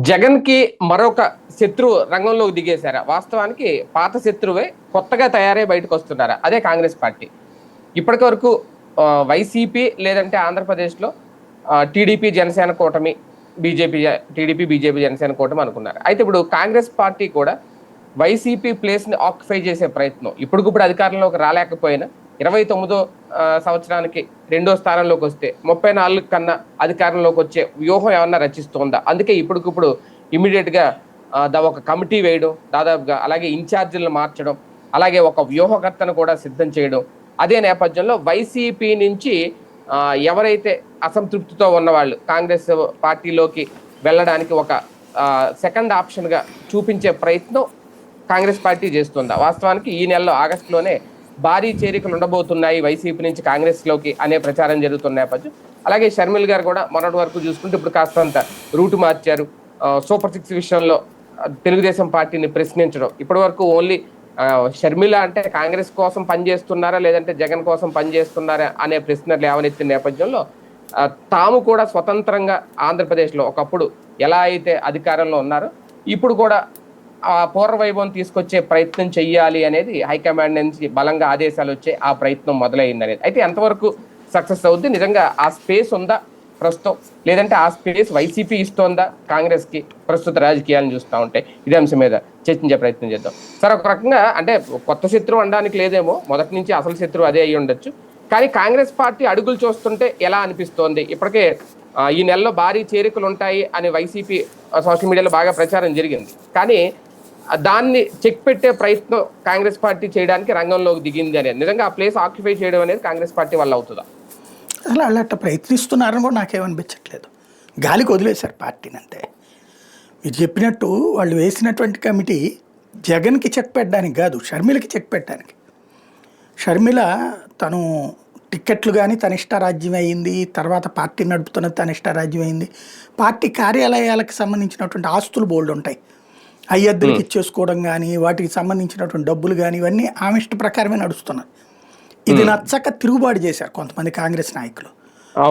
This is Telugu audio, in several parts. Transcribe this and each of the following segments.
జగన్ కి మరొక శత్రువు రంగంలోకి దిగేశారా? వాస్తవానికి పాత శత్రువే కొత్తగా తయారై బయటకు వస్తున్నారా? అదే కాంగ్రెస్ పార్టీ. ఇప్పటి వరకు వైసీపీ లేదంటే ఆంధ్రప్రదేశ్లో టీడీపీ జనసేన కూటమి, టీడీపీ బీజేపీ జనసేన కూటమి అనుకున్నారు. అయితే ఇప్పుడు కాంగ్రెస్ పార్టీ కూడా వైసీపీ ప్లేస్ ని ఆక్యుపై చేసే ప్రయత్నం, ఇప్పటికిప్పుడు అధికారంలోకి రాలేకపోయినా 29వ సంవత్సరానికి 2వ స్థానంలోకి వస్తే 34 కన్నా అధికారంలోకి వచ్చే వ్యూహం ఏమన్నా రచిస్తోందా? అందుకే ఇప్పటికిప్పుడు ఇమీడియట్ గా ఒక కమిటీ వేయడం, దాదాపుగా అలాగే ఇన్ఛార్జీలను మార్చడం, అలాగే ఒక వ్యూహకర్తను కూడా సిద్ధం చేయడం. అదే నేపథ్యంలో వైసీపీ నుంచి ఎవరైతే అసంతృప్తితో ఉన్నవాళ్ళు కాంగ్రెస్ పార్టీలోకి వెళ్ళడానికి ఒక సెకండ్ ఆప్షన్ గా చూపించే ప్రయత్నం కాంగ్రెస్ పార్టీ చేస్తుందా? వాస్తవానికి ఈ నెలలో ఆగస్టులోనే భారీ చేరికలు ఉండబోతున్నాయి వైసీపీ నుంచి కాంగ్రెస్ లోకి అనే ప్రచారం జరుగుతున్న నేపథ్యం. అలాగే షర్మిల్ గారు కూడా మొన్నటి వరకు చూసుకుంటే ఇప్పుడు కాస్తంత రూటు మార్చారు. సూపర్ 6 విషయంలో తెలుగుదేశం పార్టీని ప్రశ్నించడం, ఇప్పటి వరకు ఓన్లీ షర్మిల అంటే కాంగ్రెస్ కోసం పనిచేస్తున్నారా లేదంటే జగన్ కోసం పనిచేస్తున్నారా అనే ప్రశ్నలు లేవనెత్తిన నేపథ్యంలో తాము కూడా స్వతంత్రంగా ఆంధ్రప్రదేశ్లో ఒకప్పుడు ఎలా అయితే అధికారంలో ఉన్నారో ఇప్పుడు కూడా ఆ పూర్వ వైభవం తీసుకొచ్చే ప్రయత్నం చెయ్యాలి అనేది హైకమాండ్ నుంచి బలంగా ఆదేశాలు వచ్చే ఆ ప్రయత్నం మొదలైంది అనేది. అయితే ఎంతవరకు సక్సెస్ అవుద్ది? నిజంగా ఆ స్పేస్ ఉందా ప్రస్తుతం, లేదంటే ఆ స్పేస్ వైసీపీ ఇస్తోందా కాంగ్రెస్ కి ప్రస్తుత రాజకీయాలను చూస్తూ ఉంటే? ఇదే అంశం మీద చర్చించే ప్రయత్నం చేద్దాం సార్. ఒక రకంగా అంటే కొత్త శత్రువు అనడానికి లేదేమో, మొదటి నుంచి అసలు శత్రువు అదే అయ్యి ఉండొచ్చు. కానీ కాంగ్రెస్ పార్టీ అడుగులు చూస్తుంటే ఎలా అనిపిస్తోంది? ఇప్పటికే ఈ నెలలో భారీ చేరికలు ఉంటాయి అని వైసీపీ సోషల్ మీడియాలో బాగా ప్రచారం జరిగింది, కానీ దాన్ని చెక్ పెట్టే ప్రయత్నం కాంగ్రెస్ పార్టీ చేయడానికి రంగంలోకి దిగింది అనేది, నిజంగా ఆ ప్లేస్ ఆక్యుపై చేయడం అనేది కాంగ్రెస్ పార్టీ వల్ల అవుతుందా? అలా అట్లా ప్రయత్నిస్తున్నారని కూడా నాకేమనిపించట్లేదు. గాలికి వదిలేశారు పార్టీని అంతే. మీరు చెప్పినట్టు వాళ్ళు వేసినటువంటి కమిటీ జగన్కి చెక్ పెట్టడానికి కాదు, షర్మిలకి చెక్ పెట్టడానికి. షర్మిల తను టిక్కెట్లు కానీ తన ఇష్టారాజ్యం అయింది, తర్వాత పార్టీ నడుపుతున్నది తన ఇష్టారాజ్యం అయింది. పార్టీ కార్యాలయాలకు సంబంధించినటువంటి ఆస్తులు బోల్డ్ ఉంటాయి, అయ్యద్దరికి ఇచ్చేసుకోవడం కానీ వాటికి సంబంధించినటువంటి డబ్బులు కానీ ఇవన్నీ ఆమె ఇష్ట ప్రకారమే నడుస్తున్నారు. ఇది నచ్చక తిరుగుబాటు చేశారు కొంతమంది కాంగ్రెస్ నాయకులు.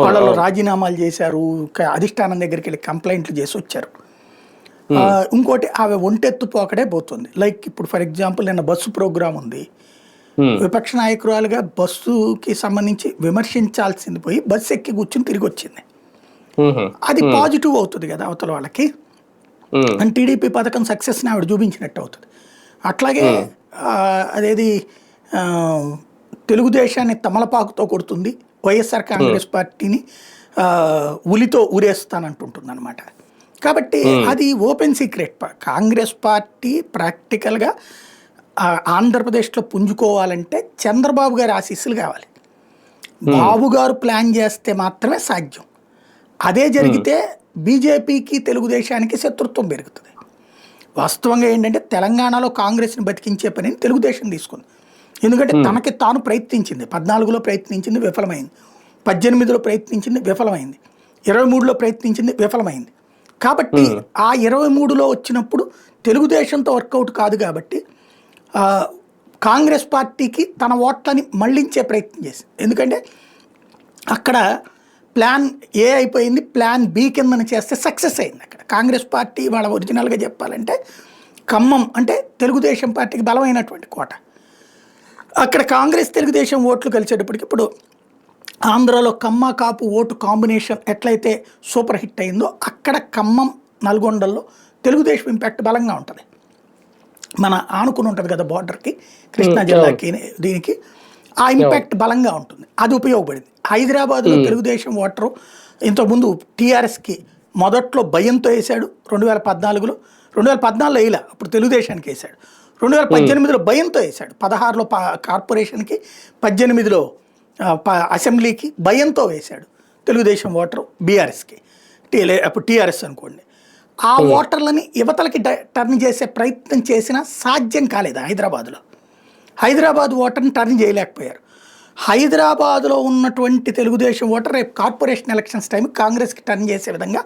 వాళ్ళలో రాజీనామాలు చేశారు, అధిష్టానం దగ్గరికి వెళ్ళి కంప్లైంట్లు చేసి వచ్చారు. ఇంకోటి ఆమె ఒంటెత్తు పోకడే పోతుంది. లైక్ ఇప్పుడు ఫర్ ఎగ్జాంపుల్ నిన్న బస్సు ప్రోగ్రాం ఉంది, విపక్ష నాయకురాలుగా బస్సుకి సంబంధించి విమర్శించాల్సింది పోయి బస్సు ఎక్కి కూర్చుని తిరిగి వచ్చింది. అది పాజిటివ్ అవుతుంది కదా అవతల వాళ్ళకి, అండ్ టీడీపీ పథకం సక్సెస్ని ఆవిడ చూపించినట్టు అవుతుంది. అట్లాగే అదేది తెలుగుదేశాన్ని తమలపాకుతో కొడుతుంది, వైఎస్ఆర్ కాంగ్రెస్ పార్టీని ఉలితో ఊరేస్తానంటుంటుంది అనమాట. కాబట్టి అది ఓపెన్ సీక్రెట్. కాంగ్రెస్ పార్టీ ప్రాక్టికల్గా ఆంధ్రప్రదేశ్లో పుంజుకోవాలంటే చంద్రబాబు గారి ఆశీస్సులు కావాలి. బాబు గారు ప్లాన్ చేస్తే మాత్రమే సాధ్యం. అదే జరిగితే బీజేపీకి తెలుగుదేశానికి శత్రుత్వం పెరుగుతుంది. వాస్తవంగా ఏంటంటే తెలంగాణలో కాంగ్రెస్ని బతికించే పనిని తెలుగుదేశం తీసుకుంది. ఎందుకంటే తనకి తాను ప్రయత్నించింది, 14లో ప్రయత్నించింది విఫలమైంది, 18లో ప్రయత్నించింది విఫలమైంది, 23లో ప్రయత్నించింది విఫలమైంది. కాబట్టి ఆ 23లో వచ్చినప్పుడు తెలుగుదేశంతో వర్కౌట్ కాదు కాబట్టి కాంగ్రెస్ పార్టీకి తన ఓట్లని మళ్లించే ప్రయత్నం చేసింది. ఎందుకంటే అక్కడ ప్లాన్ ఏ అయిపోయింది, ప్లాన్ బి కిందని చేస్తే సక్సెస్ అయింది. అక్కడ కాంగ్రెస్ పార్టీ వాళ్ళ ఒరిజినల్గా చెప్పాలంటే ఖమ్మం అంటే తెలుగుదేశం పార్టీకి బలమైనటువంటి కోట. అక్కడ కాంగ్రెస్ తెలుగుదేశం ఓట్లు కలిసేటప్పటికి ఇప్పుడు ఆంధ్రాలో కమ్మ కాపు ఓటు కాంబినేషన్ ఎట్లయితే సూపర్ హిట్ అయిందో అక్కడ ఖమ్మం నల్గొండల్లో తెలుగుదేశం ఇంపాక్ట్ బలంగా ఉంటుంది. మన ఆనుకుని ఉంటుంది కదా బార్డర్కి, కృష్ణా జిల్లాకి, దీనికి ఆ ఇంపాక్ట్ బలంగా ఉంటుంది. అది ఉపయోగపడింది. హైదరాబాద్లో తెలుగుదేశం ఓటరు ఇంతకుముందు టీఆర్ఎస్కి మొదట్లో భయంతో వేశాడు, 2014లో 2014లో వేయలే, అప్పుడు తెలుగుదేశానికి వేశాడు. 2018లో భయంతో వేశాడు, 16లో కార్పొరేషన్కి, 18లో అసెంబ్లీకి భయంతో వేశాడు తెలుగుదేశం ఓటరు బీఆర్ఎస్కి, అప్పుడు టీఆర్ఎస్ అనుకోండి. ఆ ఓటర్లని యువతలకి టర్న్ చేసే ప్రయత్నం చేసినా సాధ్యం కాలేదు. హైదరాబాద్ ఓటర్ని టర్న్ చేయలేకపోయారు. హైదరాబాద్లో ఉన్నటువంటి తెలుగుదేశం ఓటర్ రేపు కార్పొరేషన్ ఎలక్షన్స్ టైం కాంగ్రెస్కి టర్న్ చేసే విధంగా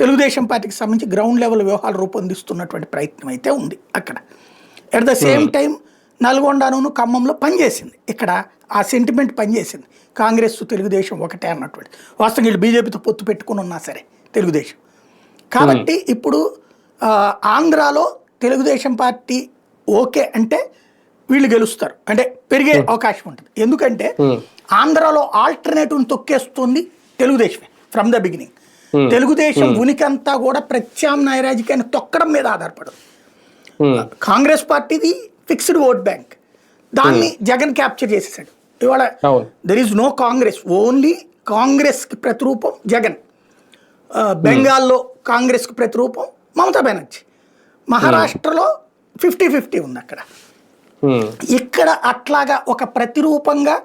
తెలుగుదేశం పార్టీకి సంబంధించి గ్రౌండ్ లెవెల్ వ్యూహాలు రూపొందిస్తున్నటువంటి ప్రయత్నం అయితే ఉంది అక్కడ. ఎట్ ద సేమ్ టైం నల్గొండను ఖమ్మంలో పనిచేసింది. ఇక్కడ ఆ సెంటిమెంట్ పనిచేసింది, కాంగ్రెస్ తెలుగుదేశం ఒకటే అన్నటువంటి. వాస్తవంగా వీళ్ళు బీజేపీతో పొత్తు పెట్టుకుని ఉన్నా సరే తెలుగుదేశం. కాబట్టి ఇప్పుడు ఆ, ఆంధ్రాలో తెలుగుదేశం పార్టీ ఓకే అంటే వీళ్ళు గెలుస్తారు, అంటే పెరిగే అవకాశం ఉంటుంది. ఎందుకంటే ఆంధ్రాలో ఆల్టర్నేటివ్ తొక్కేస్తుంది తెలుగుదేశమే ఫ్రమ్ ద బిగినింగ్. తెలుగుదేశం ఉనికి అంతా కూడా ప్రత్యామ్నాయ రాజకీయాన్ని తొక్కడం మీద ఆధారపడదు. కాంగ్రెస్ పార్టీది ఫిక్స్డ్ ఓట్ బ్యాంక్, దాన్ని జగన్ క్యాప్చర్ చేసేసాడు. ఇవాళ there is no Congress, only కాంగ్రెస్కి ప్రతిరూపం జగన్. బెంగాల్లో కాంగ్రెస్కి ప్రతిరూపం మమతా బెనర్జీ. మహారాష్ట్రలో 50-50 ఉంది అక్కడ. ఇక్కడ అట్లాగా ఒక ప్రతిరూపంగా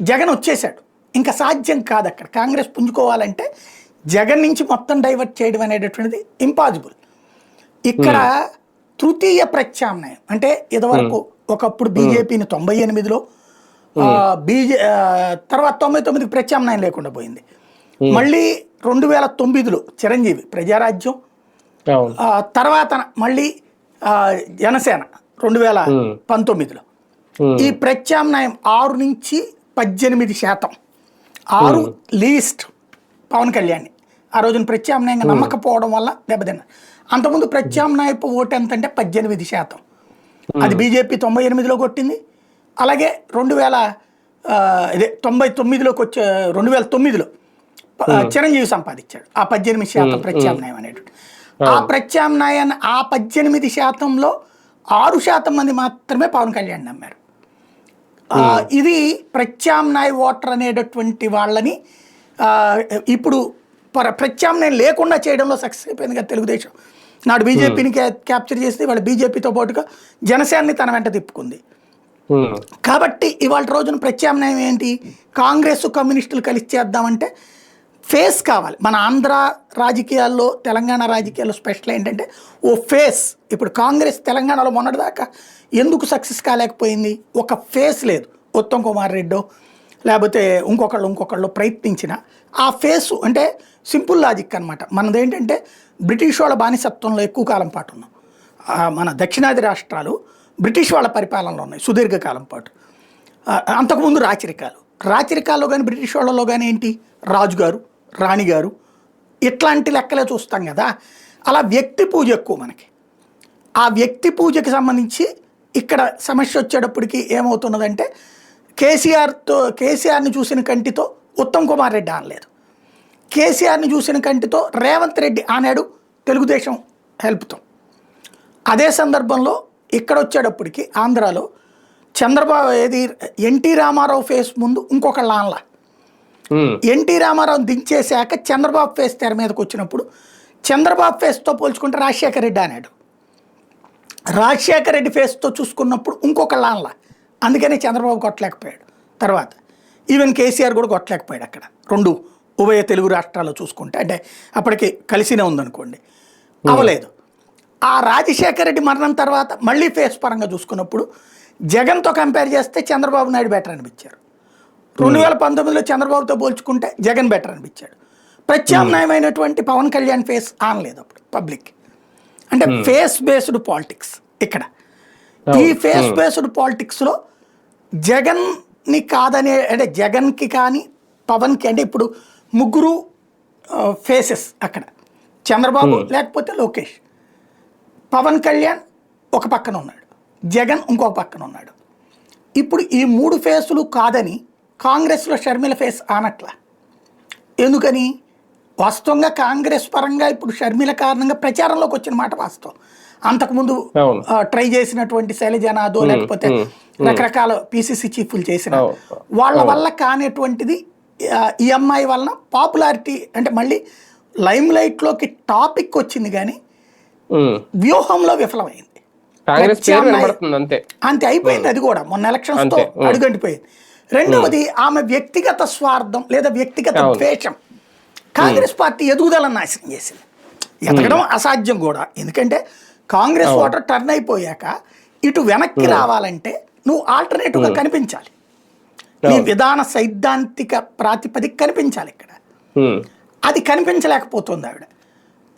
జగన్ వచ్చేసాడు. ఇంకా సాధ్యం కాదు అక్కడ కాంగ్రెస్ పుంజుకోవాలంటే. జగన్ నుంచి మొత్తం డైవర్ట్ చేయడం అనేటటువంటిది ఇంపాసిబుల్. ఇక్కడ తృతీయ ప్రత్యామ్నాయం అంటే ఇదివరకు ఒకప్పుడు బీజేపీని 98లో తర్వాత 99కి ప్రత్యామ్నాయం లేకుండా పోయింది. మళ్ళీ 2009లో చిరంజీవి ప్రజారాజ్యం, తర్వాత మళ్ళీ జనసేన 2019లో. ఈ ప్రత్యామ్నాయం 6 నుంచి 18%, 6 లీస్ట్ పవన్ కళ్యాణ్ ఆ రోజున ప్రత్యామ్నాయంగా నమ్మకపోవడం వల్ల దెబ్బతిన్నారు. అంతకుముందు ప్రత్యామ్నాయపు ఓటు ఎంత అంటే 18%. అది బీజేపీ 98లో కొట్టింది. అలాగే 99లోకి వచ్చే 2009లో చిరంజీవి సంపాదించాడు ఆ 18% ప్రత్యామ్నాయం అనేటువంటి. ఆ ప్రత్యామ్నాయాన్ని ఆ 18%లో 6% మంది మాత్రమే పవన్ కళ్యాణ్ నమ్మారు. ఇది ప్రత్యామ్నాయ ఓటర్ అనేటటువంటి వాళ్ళని ఇప్పుడు ప్రత్యామ్నాయం లేకుండా చేయడంలో సక్సెస్ అయిపోయింది కదా తెలుగుదేశం. నాడు బీజేపీని క్యాప్చర్ చేసి వాళ్ళ బీజేపీతో పాటుగా జనసేనని తన వెంట తిప్పుకుంది. కాబట్టి ఇవాళ రోజున ప్రత్యామ్నాయం ఏంటి? కాంగ్రెస్ కమ్యూనిస్టులు కలిసి చేద్దామంటే ఫేస్ కావాలి. మన ఆంధ్ర రాజకీయాల్లో తెలంగాణ రాజకీయాల్లో స్పెషల్ ఏంటంటే ఓ ఫేస్. ఇప్పుడు కాంగ్రెస్ తెలంగాణలో మొన్నటిదాకా ఎందుకు సక్సెస్ కాలేకపోయింది? ఒక ఫేస్ లేదు. ఉత్తమ్ కుమార్ రెడ్డో లేకపోతే ఇంకొకళ్ళు ప్రయత్నించిన ఆ ఫేసు అంటే సింపుల్ లాజిక్ అనమాట. మనదేంటంటే బ్రిటిష్ వాళ్ళ బానిసత్వంలో ఎక్కువ కాలం పాటు ఉన్నాం. మన దక్షిణాది రాష్ట్రాలు బ్రిటిష్ వాళ్ళ పరిపాలనలో ఉన్నాయి సుదీర్ఘకాలం పాటు. అంతకుముందు రాచరికాల్లో కానీ బ్రిటిష్ వాళ్ళలో కానీ ఏంటి రాజుగారు రాణిగారు ఇట్లాంటి లెక్కలే చూస్తాం కదా. అలా వ్యక్తి పూజ ఎక్కువ మనకి. ఆ వ్యక్తి పూజకి సంబంధించి ఇక్కడ సమస్య వచ్చేటప్పటికి ఏమవుతున్నదంటే కేసీఆర్ని చూసిన కంటితో ఉత్తమ్ కుమార్ రెడ్డి ఆనలేదు, కేసీఆర్ని చూసిన కంటితో రేవంత్ రెడ్డి ఆనాడు తెలుగుదేశం హెల్ప్తో. అదే సందర్భంలో ఇక్కడ వచ్చేటప్పటికి ఆంధ్రాలో చంద్రబాబు ఎన్టీ రామారావు ఫేస్ ముందు ఇంకొకళ్ళ ఆనలా. ఎన్టీ రామారావు దించేశాక చంద్రబాబు ఫేస్ తెర మీదకి వచ్చినప్పుడు చంద్రబాబు ఫేస్తో పోల్చుకుంటే రాజశేఖర రెడ్డి అన్నాడు. రాజశేఖర రెడ్డి ఫేస్తో చూసుకున్నప్పుడు ఇంకొకళ్ళ ఆనలా. అందుకనే చంద్రబాబు కొట్టలేకపోయాడు. తర్వాత ఈవెన్ కేసీఆర్ కూడా కొట్టలేకపోయాడు అక్కడ. రెండు ఉభయ తెలుగు రాష్ట్రాల్లో చూసుకుంటే అంటే అప్పటికి కలిసినే ఉందనుకోండి, అవలేదు. ఆ రాజశేఖర రెడ్డి మరణం తర్వాత మళ్ళీ ఫేస్ పరంగా చూసుకున్నప్పుడు జగన్తో కంపేర్ చేస్తే చంద్రబాబు నాయుడు బెటర్ అనిపించారు. 2019లో చంద్రబాబుతో పోల్చుకుంటే జగన్ బెటర్ అనిపించాడు. ప్రత్యామ్నాయమైనటువంటి పవన్ కళ్యాణ్ ఫేస్ ఆనలేదు అప్పుడు పబ్లిక్. అంటే ఫేస్ బేస్డ్ పాలిటిక్స్ ఇక్కడ. ఈ ఫేస్ బేస్డ్ పాలిటిక్స్లో జగన్ని కాదనే అంటే జగన్కి కానీ పవన్కి అంటే ఇప్పుడు ముగ్గురు ఫేసెస్ అక్కడ. చంద్రబాబు లేకపోతే లోకేష్, పవన్ కళ్యాణ్ ఒక పక్కన ఉన్నాడు, జగన్ ఇంకొక పక్కన ఉన్నాడు. ఇప్పుడు ఈ 3 ఫేసులు కాదని కాంగ్రెస్లో షర్మిల ఫేస్ ఆనట్లా. ఎందుకని? వాస్తవంగా కాంగ్రెస్ పరంగా ఇప్పుడు షర్మిల కారణంగా ప్రచారంలోకి వచ్చిన మాట వాస్తవం. అంతకుముందు ట్రై చేసినటువంటి శైలజనాథో లేకపోతే రకరకాల పిసిసి చీఫ్లు చేసిన వాళ్ళ వల్ల కానిటువంటిది ఈ అమ్మాయి వలన పాపులారిటీ అంటే మళ్ళీ లైమ్ లైట్లోకి టాపిక్ వచ్చింది కానీ వ్యూహంలో విఫలమైంది. అంతే అయిపోయింది. అది కూడా మొన్న ఎలక్షన్స్ తో అడుగంటిపోయింది. రెండవది ఆమె వ్యక్తిగత స్వార్థం లేదా వ్యక్తిగత ద్వేషం కాంగ్రెస్ పార్టీ ఎదుగుదలను నాశనం చేసింది. ఎదగడం అసాధ్యం కూడా. ఎందుకంటే కాంగ్రెస్ ఓటర్ టర్న్ అయిపోయాక ఇటు వెనక్కి రావాలంటే నువ్వు ఆల్టర్నేటివ్గా కనిపించాలి. నీ విధాన సైద్ధాంతిక ప్రాతిపదిక కనిపించాలి ఇక్కడ. అది కనిపించలేకపోతుంది ఆవిడ.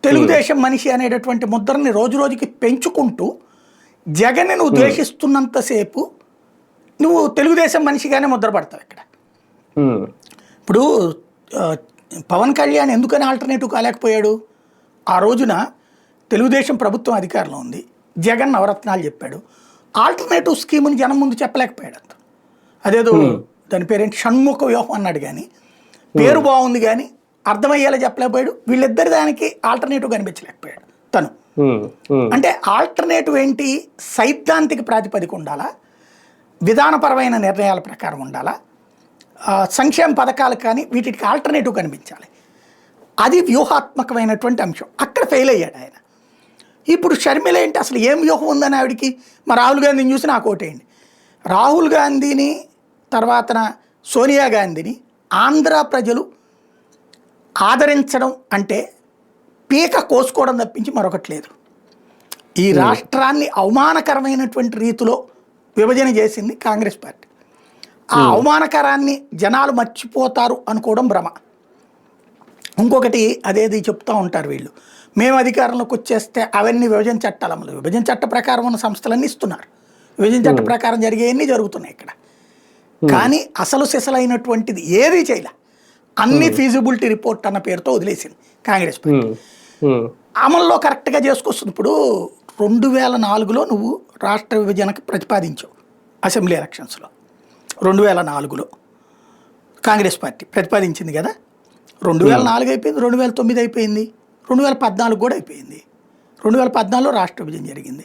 తెలుగుదేశం మనిషి అనేటటువంటి ముద్రని రోజు రోజుకి పెంచుకుంటూ జగన్ని నువ్వు ద్వేషిస్తున్నంతసేపు నువ్వు తెలుగుదేశం మనిషిగానే ముద్రపడతావు ఇక్కడ. ఇప్పుడు పవన్ కళ్యాణ్ ఎందుకని ఆల్టర్నేటివ్ కాలేకపోయాడు? ఆ రోజున తెలుగుదేశం ప్రభుత్వం అధికారంలో ఉంది, జగన్ నవరత్నాలు చెప్పాడు, ఆల్టర్నేటివ్ స్కీమ్ని జనం ముందు చెప్పలేకపోయాడు అంత. అదేదో దాని పేరేంటి షణ్ముఖ వ్యూహం అన్నాడు, కానీ పేరు బాగుంది కానీ అర్థమయ్యేలా చెప్పలేకపోయాడు. వీళ్ళిద్దరి దానికి ఆల్టర్నేటివ్ కనిపించలేకపోయాడు తను. అంటే ఆల్టర్నేటివ్ ఏంటి, సైద్ధాంతిక ప్రాతిపదిక ఉండాలా, విధానపరమైన నిర్ణయాల ప్రకారం ఉండాలా, సంక్షేమ పథకాలు కానీ వీటికి ఆల్టర్నేటివ్ కనిపించాలి. అది వ్యూహాత్మకమైనటువంటి అంశం. అక్కడ ఫెయిల్ అయ్యాడు ఆయన. ఇప్పుడు షర్మిల ఏంటి, అసలు ఏం వ్యూహం ఉందని ఆవిడికి? మా రాహుల్ గాంధీని చూసి నాకు ఓటేయండి. రాహుల్ గాంధీని తర్వాత సోనియా గాంధీని ఆంధ్ర ప్రజలు ఆదరించడం అంటే పీక కోసుకోవడం తప్పించి మరొకటి లేదు. ఈ రాష్ట్రాన్ని అవమానకరమైనటువంటి రీతిలో విభజన చేసింది కాంగ్రెస్ పార్టీ. ఆ అవమానకరాన్ని జనాలు మర్చిపోతారు అనుకోవడం భ్రమ. ఇంకొకటి అదేది చెప్తూ ఉంటారు వీళ్ళు, మేము అధికారంలోకి వచ్చేస్తే అవన్నీ విభజన చట్టాలు అమలు, విభజన చట్ట ప్రకారం ఉన్న సంస్థలన్నీ ఇస్తున్నారు, విభజన చట్ట ప్రకారం జరిగేవన్నీ జరుగుతున్నాయి ఇక్కడ. కానీ అసలు సిసలైనటువంటిది ఏది చేయలే, అన్ని ఫీజిబిలిటీ రిపోర్ట్ అన్న పేరుతో వదిలేసింది కాంగ్రెస్ పార్టీ. అమల్లో కరెక్ట్గా చేసుకొస్తుంది. ఇప్పుడు 2004లో నువ్వు రాష్ట్ర విభజనకు ప్రతిపాదించావు అసెంబ్లీ ఎలక్షన్స్లో. 2004లో కాంగ్రెస్ పార్టీ ప్రతిపాదించింది కదా. 2004 అయిపోయింది, 2009 అయిపోయింది, 2014 కూడా అయిపోయింది. 2014లో రాష్ట్ర విభజన జరిగింది.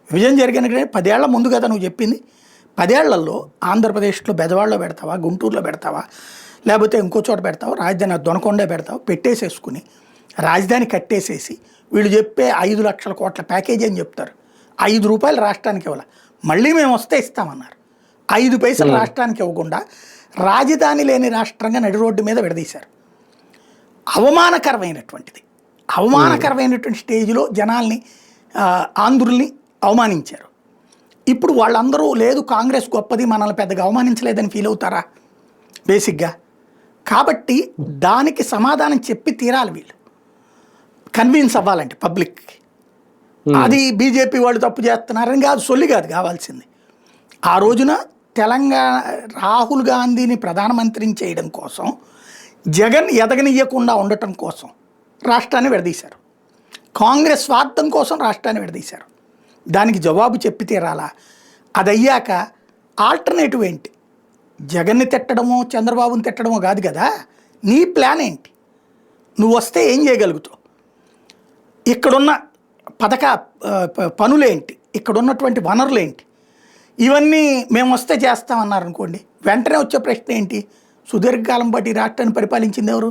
విభజన జరిగిన 10 ఏళ్ల ముందు కదా నువ్వు చెప్పింది. 10 ఏళ్లలో ఆంధ్రప్రదేశ్లో బెజవాడలో పెడతావా, గుంటూరులో పెడతావా, లేకపోతే ఇంకో చోట పెడతావా, రాజధాని దొనకొండే పెడతావా, పెట్టేసేసుకుని రాజధాని కట్టేసేసి వీళ్ళు చెప్పే 5 లక్షల కోట్ల ప్యాకేజీ అని చెప్తారు. 5 రూపాయలు రాష్ట్రానికి ఇవ్వాలి, మళ్ళీ మేము వస్తే ఇస్తామన్నారు. 5 పైసలు రాష్ట్రానికి ఇవ్వకుండా రాజధాని లేని రాష్ట్రంగా నడి రోడ్డు మీద విడదీశారు. అవమానకరమైనటువంటిది, అవమానకరమైనటువంటి స్టేజ్లో జనాల్ని ఆంధ్రుల్ని అవమానించారు. ఇప్పుడు వాళ్ళందరూ లేదు కాంగ్రెస్ గొప్పది, మనల్ని పెద్దగా అవమానించలేదని ఫీల్ అవుతారా బేసిక్గా? కాబట్టి దానికి సమాధానం చెప్పి తీరాలి వీళ్ళు, కన్విన్స్ అవ్వాలంటే పబ్లిక్కి. అది బీజేపీ వాళ్ళు తప్పు చేస్తున్నారని కాదు, సొల్లి కాదు కావాల్సింది. ఆ రోజున తెలంగాణ రాహుల్ గాంధీని ప్రధానమంత్రిని చేయడం కోసం, జగన్ ఎదగనియ్యకుండా ఉండటం కోసం రాష్ట్రాన్ని విడదీశారు. కాంగ్రెస్ స్వార్థం కోసం రాష్ట్రాన్ని విడదీశారు. దానికి జవాబు చెప్పి తీరాలా. అది అయ్యాక ఆల్టర్నేటివ్ ఏంటి? జగన్ని తిట్టడమో చంద్రబాబుని తిట్టడమో కాదు కదా, నీ ప్లాన్ ఏంటి? నువ్వు వస్తే ఏం చేయగలుగుతావు? ఇక్కడున్న పనులేంటి? ఇక్కడ ఉన్నటువంటి వనరులేంటి? ఇవన్నీ మేము వస్తే చేస్తామన్నారనుకోండి, వెంటనే వచ్చే ప్రశ్న ఏంటి? సుదీర్ఘకాలం పాటు ఈ రాష్ట్రాన్ని పరిపాలించింది ఎవరు?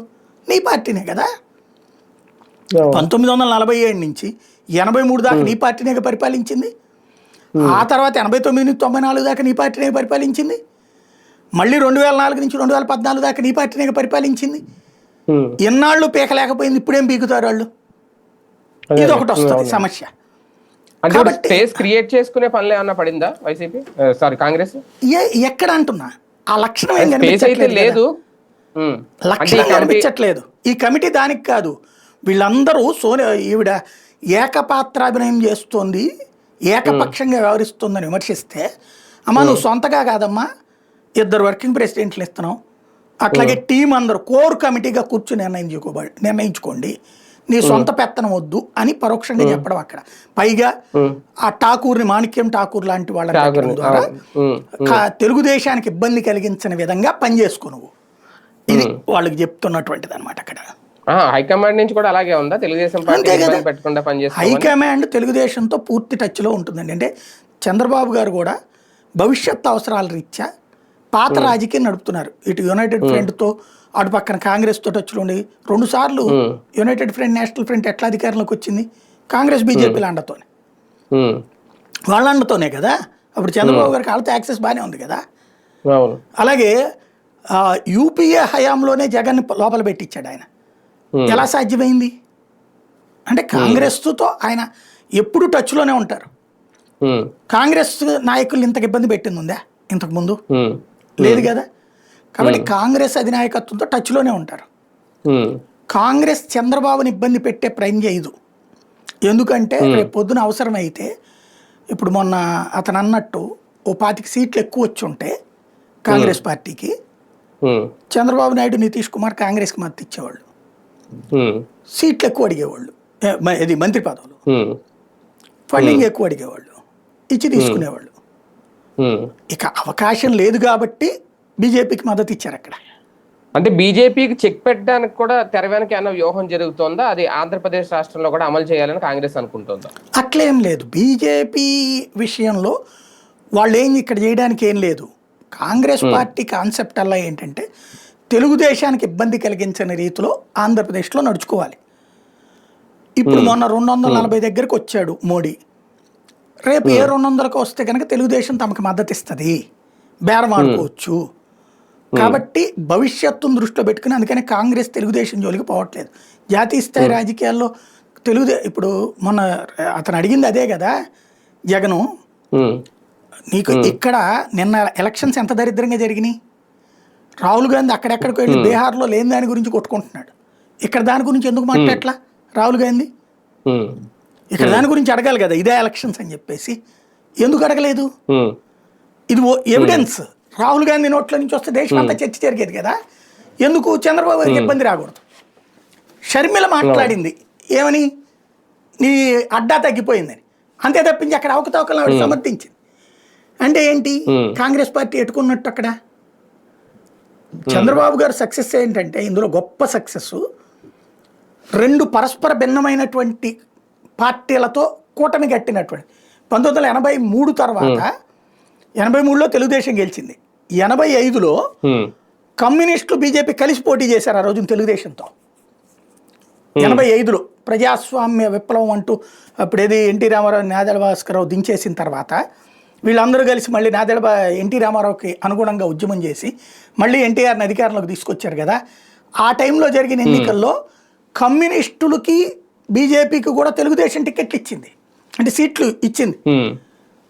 నీ పార్టీనే కదా. 1947 నుంచి 83 దాకా నీ పార్టీనే పరిపాలించింది. ఆ తర్వాత 89 నుంచి 94 దాకా నీ పార్టీనే పరిపాలించింది. మళ్ళీ 2004 నుంచి 2014 దాకా నీ పార్టీనే పరిపాలించింది. ఎన్నాళ్ళు పీకలేకపోయింది, ఇప్పుడేం పీకుతారు వాళ్ళు? ఇది ఒకటి వస్తుంది సమస్య. కాబట్టి స్పేస్ క్రియేట్ చేసుకునే పనులు ఏమన్నా పడిందా వైసీపీ, సారీ కాంగ్రెస్? ఎక్కడ అంటున్నా, ఆ లక్షణం ఏం కనిపించట్లేదు. లక్షణం కనిపించట్లేదు. ఈ కమిటీ దానికి కాదు. వీళ్ళందరూ ఈవిడ ఏకపాత్రాభినయం చేస్తోంది, ఏకపక్షంగా వ్యవహరిస్తుందని విమర్శిస్తే, అమ్మా నువ్వు సొంతగా కాదమ్మా, 2 వర్కింగ్ ప్రెసిడెంట్లు ఇస్తున్నావు, అట్లాగే టీం అందరూ కోర్ కమిటీగా కూర్చుని నిర్ణయించుకోండి, నీ సొంత పెత్తనం వద్దు అని పరోక్షంగా చెప్పడం అక్కడ. పైగా ఆ ఠాకూర్ని, మాణిక్యం ఠాకూర్ లాంటి వాళ్ళ ద్వారా తెలుగుదేశానికి ఇబ్బంది కలిగించిన విధంగా పనిచేసుకో నువ్వు, ఇది వాళ్ళకి చెప్తున్నటువంటిది అనమాట అక్కడ. హైకమాండ్ నుంచి కూడా అలాగే ఉందా? తెలుగుదేశం పెట్టకుండా పనిచేస్తుంది. హైకమాండ్ తెలుగుదేశంతో పూర్తి టచ్లో ఉంటుందండి. అంటే చంద్రబాబు గారు కూడా భవిష్యత్ అవసరాల రీత్యా పాత రాజకీయం నడుపుతున్నారు. ఇటు యునైటెడ్ ఫ్రంట్తో, అటు పక్కన కాంగ్రెస్తో టచ్లో ఉండి 2 సార్లు యునైటెడ్ ఫ్రంట్, నేషనల్ ఫ్రంట్ ఎట్లా అధికారంలోకి వచ్చింది? కాంగ్రెస్ బీజేపీల అండతోనే, వాళ్ళ అండతోనే కదా. అప్పుడు చంద్రబాబు గారికి వాళ్ళతో యాక్సెస్ బాగానే ఉంది కదా. అలాగే యూపీఏ హయాంలోనే జగన్ లోపల పెట్టించాడు ఆయన. ఎలా సాధ్యమైంది అంటే కాంగ్రెస్తో ఆయన ఎప్పుడు టచ్లోనే ఉంటారు. కాంగ్రెస్ నాయకులు ఇంతకు ఇబ్బంది పెట్టింది ఉందా ఇంతకుముందు? లేదు కదా. కాబట్టి కాంగ్రెస్ అధినాయకత్వంతో టచ్లోనే ఉంటారు. కాంగ్రెస్ చంద్రబాబుని ఇబ్బంది పెట్టే ప్రయత్నం చేయదు. ఎందుకంటే రేపు పొద్దున అవసరమైతే, ఇప్పుడు మొన్న అతను అన్నట్టు ఓ 25 సీట్లు ఎక్కువ వచ్చి ఉంటే కాంగ్రెస్ పార్టీకి, చంద్రబాబు నాయుడు, నితీష్ కుమార్ కాంగ్రెస్కి మద్దతు ఇచ్చేవాళ్ళు, సీట్లు ఎక్కువ అడిగేవాళ్ళు, ఇది మంత్రి పదవులు. ఉమ్, ఫండింగ్ ఎక్కువ అడిగేవాళ్ళు, ఇచ్చి తీసుకునేవాళ్ళు. ఉమ్. ఇక అవకాశం లేదు కాబట్టి బీజేపీకి మద్దతు ఇచ్చారు అక్కడ. అంటే బీజేపీకి చెక్ పెట్టడానికి కూడా తెర వెనక ఏమైనా వ్యూహం జరుగుతోందా? అది ఆంధ్రప్రదేశ్ రాష్ట్రంలో కూడా అమలు చేయాలని కాంగ్రెస్ అనుకుంటుందా? అట్లేం లేదు. బీజేపీ విషయంలో వాళ్ళు ఇక్కడ చేయడానికి ఏం లేదు. కాంగ్రెస్ పార్టీ కాన్సెప్ట్ అలా ఏంటంటే తెలుగుదేశానికి ఇబ్బంది కలిగించని రీతిలో ఆంధ్రప్రదేశ్లో నడుచుకోవాలి. ఇప్పుడు మొన్న 240 దగ్గరకు వచ్చాడు మోడీ. రేపు ఏ 200కు వస్తే కనుక తెలుగుదేశం తమకు మద్దతు ఇస్తుంది, బేరం ఆడుకోవచ్చు. కాబట్టి భవిష్యత్తును దృష్టిలో పెట్టుకుని అందుకని కాంగ్రెస్ తెలుగుదేశం జోలికి పోవట్లేదు. జాతీయ స్థాయి రాజకీయాల్లో ఇప్పుడు మొన్న అతను అడిగింది అదే కదా జగను. నీకు ఇక్కడ నిన్న ఎలక్షన్స్ ఎంత దరిద్రంగా జరిగినాయి. రాహుల్ గాంధీ అక్కడెక్కడికి వెళ్ళి బీహార్లో లేని దాని గురించి కొట్టుకుంటున్నాడు. ఇక్కడ దాని గురించి ఎందుకు మాట్లాడట్లా రాహుల్ గాంధీ? ఇక్కడ దాని గురించి అడగాలి కదా, ఇదే ఎలక్షన్స్ అని చెప్పేసి ఎందుకు అడగలేదు? ఇది ఎవిడెన్స్. రాహుల్ గాంధీ నోట్ల నుంచి వస్తే దేశం అంతా చర్చ జరిగేది కదా. ఎందుకు చంద్రబాబు గారికి ఇబ్బంది రాకూడదు? షర్మిల మాట్లాడింది ఏమని, నీ అడ్డా తగ్గిపోయిందని, అంతే తప్పించి అక్కడ అవకతవకలను ఆవిడ సమర్థించింది. అంటే ఏంటి కాంగ్రెస్ పార్టీ ఎట్టుకున్నట్టు అక్కడ? చంద్రబాబు గారు సక్సెస్ ఏంటంటే ఇందులో గొప్ప సక్సెస్, 2 పరస్పర భిన్నమైనటువంటి పార్టీలతో కూటమి కట్టినటువంటి 1983 తర్వాత 83లో తెలుగుదేశం గెలిచింది. 85లో కమ్యూనిస్టులు బీజేపీ కలిసి పోటీ చేశారు ఆ రోజున తెలుగుదేశంతో. 85లో ప్రజాస్వామ్య విప్లవం అంటూ అప్పుడేది ఎన్టీ రామారావు నాదెళ్ల భాస్కరరావు దించేసిన తర్వాత వీళ్ళందరూ కలిసి మళ్ళీ ఎన్టీ రామారావుకి అనుగుణంగా ఉద్యమం చేసి మళ్ళీ ఎన్టీఆర్ని అధికారంలోకి తీసుకొచ్చారు కదా. ఆ టైంలో జరిగిన ఎన్నికల్లో కమ్యూనిస్టులకి బీజేపీకి కూడా తెలుగుదేశం టికెట్లు ఇచ్చింది, అంటే సీట్లు ఇచ్చింది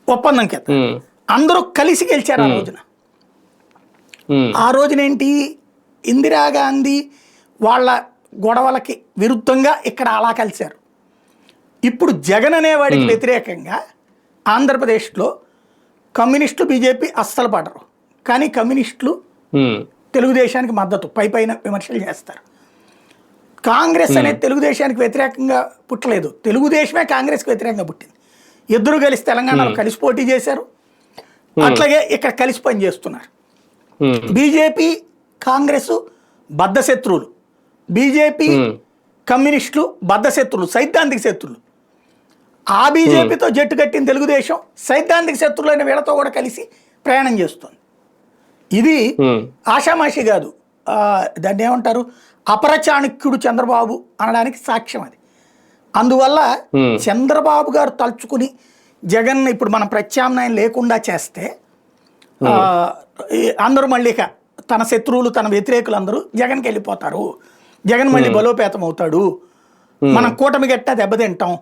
ఒప్పందం కింద. అందరూ కలిసి గెలిచారు ఆ రోజున. ఆ రోజునేంటి, ఇందిరాగాంధీ వాళ్ళ గొడవలకి విరుద్ధంగా ఇక్కడ అలా కలిశారు. ఇప్పుడు జగన్ అనేవాడికి వ్యతిరేకంగా ఆంధ్రప్రదేశ్లో కమ్యూనిస్టులు బీజేపీ అస్సలు పడరు, కానీ కమ్యూనిస్టులు తెలుగుదేశానికి మద్దతు పైన విమర్శలు చేస్తారు. కాంగ్రెస్ అనేది తెలుగుదేశానికి వ్యతిరేకంగా పుట్టలేదు, తెలుగుదేశమే కాంగ్రెస్కి వ్యతిరేకంగా పుట్టింది. ఇద్దరు కలిసి తెలంగాణలో కలిసి పోటీ చేశారు, అట్లాగే ఇక్కడ కలిసి పనిచేస్తున్నారు. బీజేపీ కాంగ్రెస్ బద్ధ శత్రువులు, బీజేపీ కమ్యూనిస్టులు బద్ధ శత్రువులు, సైద్ధాంతిక శత్రువులు. ఆ బీజేపీతో జట్టు కట్టిన తెలుగుదేశం సైద్ధాంతిక శత్రువులైన వీళ్ళతో కూడా కలిసి ప్రయాణం చేస్తుంది. ఇది ఆషామాషి కాదు, దాన్ని ఏమంటారు, అపరచాణక్యుడు చంద్రబాబు అనడానికి సాక్ష్యం అది. అందువల్ల చంద్రబాబు గారు తలుచుకుని జగన్ ఇప్పుడు మనం ప్రత్యామ్నాయం లేకుండా చేస్తే అందరూ మళ్ళీ తన శత్రువులు తన వ్యతిరేకులు అందరూ జగన్కి వెళ్ళిపోతారు, జగన్ మళ్ళీ బలోపేతం అవుతాడు, మనం కూటమి గట్టా దెబ్బతింటాం.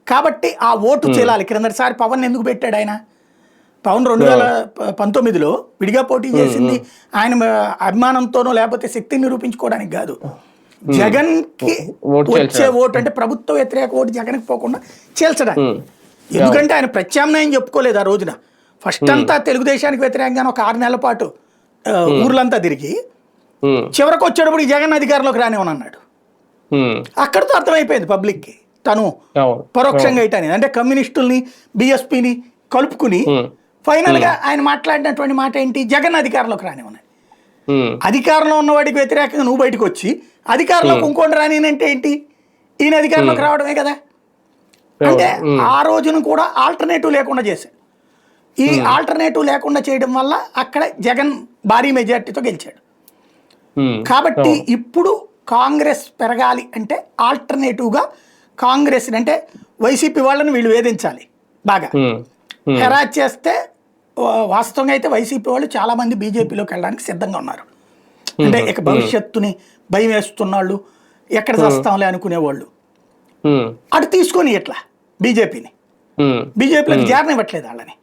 కాబట్టి ఆ ఓటు చెల్లాలి. క్రిందటిసారి పవన్ ఎందుకు పెట్టాడు ఆయన? పవన్ 2019లో విడిగా పోటీ చేసింది ఆయన అభిమానంతోనో లేకపోతే శక్తిని నిరూపించుకోవడానికి కాదు, జగన్కి వచ్చే ఓటు అంటే ప్రభుత్వ వ్యతిరేక ఓటు జగన్కి పోకుండా చీల్చడానికి. ఎందుకంటే ఆయన ప్రత్యామ్నాయం చెప్పుకోలేదు ఆ రోజున. ఫస్ట్ అంతా తెలుగుదేశానికి వ్యతిరేకంగా ఒక 6 నెలల పాటు ఊర్లంతా తిరిగి చివరికి వచ్చేటప్పుడు జగన్ అధికారంలోకి రానివనన్నాడు. అక్కడితో అర్థమైపోయింది పబ్లిక్కి తను పరోక్షంగా ఇటని, అంటే కమ్యూనిస్టుల్ని బీఎస్పీని కలుపుకుని ఫైనల్గా ఆయన మాట్లాడినటువంటి మాట ఏంటి, జగన్ అధికారంలోకి రానివన్నాడు. అధికారంలో ఉన్నవాడికి వ్యతిరేకంగా నువ్వు బయటకు వచ్చి అధికారంలోకి ఇంకోటి రానినంటే ఏంటి, ఈయన అధికారంలోకి రావడమే కదా. అంటే ఆ రోజున కూడా ఆల్టర్నేటివ్ లేకుండా చేశాడు. ఈ ఆల్టర్నేటివ్ లేకుండా చేయడం వల్ల అక్కడ జగన్ భారీ మెజార్టీతో గెలిచాడు. కాబట్టి ఇప్పుడు కాంగ్రెస్ పెరగాలి అంటే ఆల్టర్నేటివ్గా కాంగ్రెస్ అంటే వైసీపీ వాళ్ళని వీళ్ళు వేధించాలి, బాగా హెరాజ్ చేస్తే. వాస్తవంగా అయితే వైసీపీ వాళ్ళు చాలా మంది బీజేపీలోకి వెళ్ళడానికి సిద్ధంగా ఉన్నారు. అంటే ఇక భవిష్యత్తుని భయం వేస్తున్నాళ్ళు, ఎక్కడ చేస్తాంలే అనుకునేవాళ్ళు అటు తీసుకొని ఎట్లా బీజేపీలోకి చేరనివ్వట్లేదు వాళ్ళని.